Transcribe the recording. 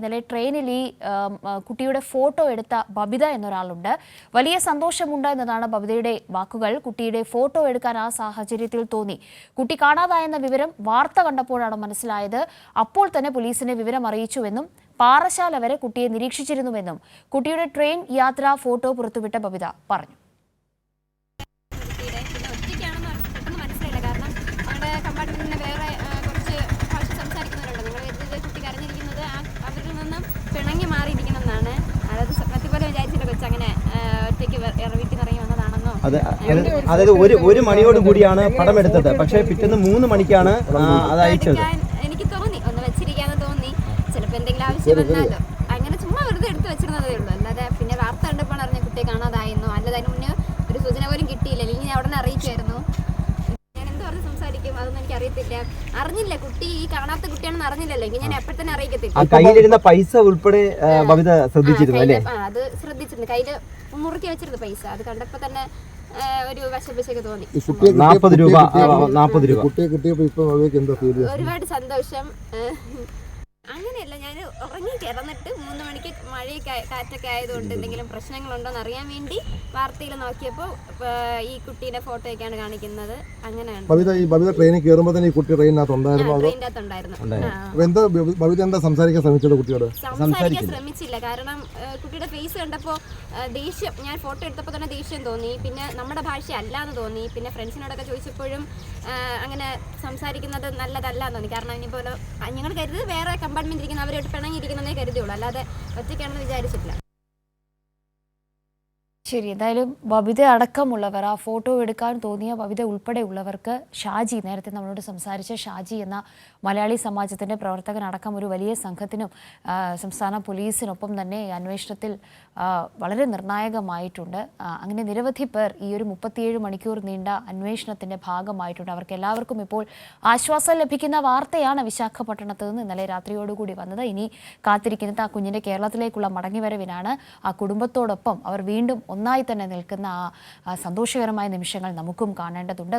ഇന്നലെ ട്രെയിനിൽ ഈ കുട്ടിയുടെ ഫോട്ടോ എടുത്ത ബബിത എന്നൊരാളുണ്ട്. വലിയ സന്തോഷമുണ്ട് എന്നതാണ് ബബിതയുടെ വാക്കുകൾ. കുട്ടിയുടെ ഫോട്ടോ എടുക്കാൻ ആ സാഹചര്യത്തിൽ തോന്നി. കുട്ടി കാണാതായെന്ന വിവരം വാർത്ത കണ്ടപ്പോഴാണ് മനസ്സിലായത്. അപ്പോൾ തന്നെ പോലീസിനെ വിവരം അറിയിച്ചുവെന്നും പാറശാല വരെ കുട്ടിയെ നിരീക്ഷിച്ചിരുന്നുവെന്നും കുട്ടിയുടെ ട്രെയിൻ യാത്രാ ഫോട്ടോ പുറത്തുവിട്ട ബബിത പറഞ്ഞു. പിണങ്ങി മാറിയിരിക്കണമെന്നാണ്. അതായത് സ്വപ്നത്തിൽ പോലെ വിചാരിച്ചില്ല കൊച്ചങ്ങനെ ഒറ്റയ്ക്ക് വീട്ടിൽ ഇറങ്ങി വന്നതാണെന്നോ. അതായത് ഒരു മണിയോട് കൂടിയാണ് പടം എടുത്തത്. പക്ഷേ പിറ്റേന്ന് 3 മണിക്കാണ് അത് അയച്ചത്. എനിക്ക് തോന്നി ഒന്ന് വെച്ചിരിക്കാന്ന് തോന്നി. ചിലപ്പോൾ എന്തെങ്കിലും ആവശ്യം വന്നാലോ അങ്ങനെ ചുമ്മാ വെറുതെ എടുത്ത് വെച്ചിരുന്നതേ ഉള്ളൂ. അല്ലാതെ പിന്നെ വാർത്ത കണ്ടപ്പോൾ അറിഞ്ഞ കുട്ടിയെ കാണാതായിരുന്നു. അല്ലാതെ അതിന് മുന്നേ ഒരു സൂചന പോലും കിട്ടിയില്ല. അല്ലെങ്കിൽ ഞാൻ അവിടെ നിന്ന് അറിയിച്ചായിരുന്നു. അതൊന്നും എനിക്ക് അറിയത്തില്ല, അറിഞ്ഞില്ല. കുട്ടി ഈ കാണാത്ത കുട്ടിയാണെന്ന് അറിഞ്ഞില്ലല്ലോ. എങ്കിൽ ഞാൻ എപ്പോൾ തന്നെ അറിയിക്കത്തില്ല. കയ്യിലിരുന്ന പൈസ ഉൾപ്പെടെ ബബിത ശ്രദ്ധിച്ചിരുന്നു അല്ലേ? അത് ശ്രദ്ധിച്ചിട്ടുണ്ട്. കയ്യില് മുറുക്കി വെച്ചിരുന്നു പൈസ. അത് കണ്ടപ്പോ തന്നെ ഒരു വശപ്പശയൊക്കെ തോന്നി. 40 രൂപ. ഒരുപാട് സന്തോഷം. അങ്ങനെയല്ല, ഞാൻ ഉറങ്ങി കിടന്നിട്ട് 3 മണിക്ക് മഴയൊക്കെ കാറ്റൊക്കെ ആയതുകൊണ്ട് എന്തെങ്കിലും പ്രശ്നങ്ങളുണ്ടോ എന്ന് അറിയാൻ വേണ്ടി വാർത്തയിൽ നോക്കിയപ്പോൾ ഈ കുട്ടീന്റെ ഫോട്ടോയൊക്കെയാണ് കാണിക്കുന്നത്. അങ്ങനെയാണ്. ബബിത ട്രെയിനിൽ കയറുമ്പോൾ തന്നെ ഈ കുട്ടി ട്രെയിനകത്തുണ്ടായിരുന്നു. സംസാരിക്കാൻ ശ്രമിച്ചത് കുട്ടിയോട്? സംസാരിക്കാൻ ശ്രമിച്ചില്ല. കാരണം കുട്ടിയുടെ ഫേസ് കണ്ടപ്പോൾ ദേഷ്യം, ഞാൻ ഫോട്ടോ എടുത്തപ്പോൾ തന്നെ ദേഷ്യം തോന്നി. പിന്നെ നമ്മുടെ ഭാഷ അല്ലാന്ന് തോന്നി. പിന്നെ ഫ്രണ്ട്സിനോടൊക്കെ ചോദിച്ചപ്പോഴും അങ്ങനെ സംസാരിക്കുന്നത് നല്ലതല്ല എന്ന് തോന്നി. കാരണം ഇനിയിപ്പോൾ ഞങ്ങൾ കരുതി വേറെ കമ്പാർട്ട്മെന്റ് ഇരിക്കുന്ന അവരായിട്ട് പിണങ്ങിയിരിക്കുന്നതേ കരുതിയുള്ളൂ, അല്ലാതെ ഒറ്റയ്ക്കാണെന്ന് വിചാരിച്ചിട്ടില്ല. ശരി, എന്തായാലും ബബിത അടക്കമുള്ളവർ, ആ ഫോട്ടോ എടുക്കാൻ തോന്നിയ ബബിത ഉൾപ്പെടെയുള്ളവർക്ക് ഷാജി, നേരത്തെ നമ്മളോട് സംസാരിച്ച ഷാജി എന്ന മലയാളി സമാജത്തിൻ്റെ പ്രവർത്തകനടക്കം ഒരു വലിയ സംഘത്തിനും സംസ്ഥാന പോലീസിനൊപ്പം തന്നെ അന്വേഷണത്തിൽ വളരെ നിർണായകമായിട്ടുണ്ട്. അങ്ങനെ നിരവധി പേർ ഈ ഒരു 37 മണിക്കൂർ നീണ്ട അന്വേഷണത്തിൻ്റെ ഭാഗമായിട്ടുണ്ട്. അവർക്ക് എല്ലാവർക്കും ഇപ്പോൾ ആശ്വാസം ലഭിക്കുന്ന വാർത്തയാണ് വിശാഖപട്ടണത്ത് നിന്ന് ഇന്നലെ രാത്രിയോടുകൂടി വന്നത്. ഇനി കാത്തിരിക്കുന്നത് ആ കുഞ്ഞിൻ്റെ കേരളത്തിലേക്കുള്ള മടങ്ങിവരവിനാണ്. ആ കുടുംബത്തോടൊപ്പം അവർ വീണ്ടും ഒന്നായി തന്നെ നിൽക്കുന്ന ആ സന്തോഷകരമായ നിമിഷങ്ങൾ നമുക്കും കാണേണ്ടതുണ്ട്.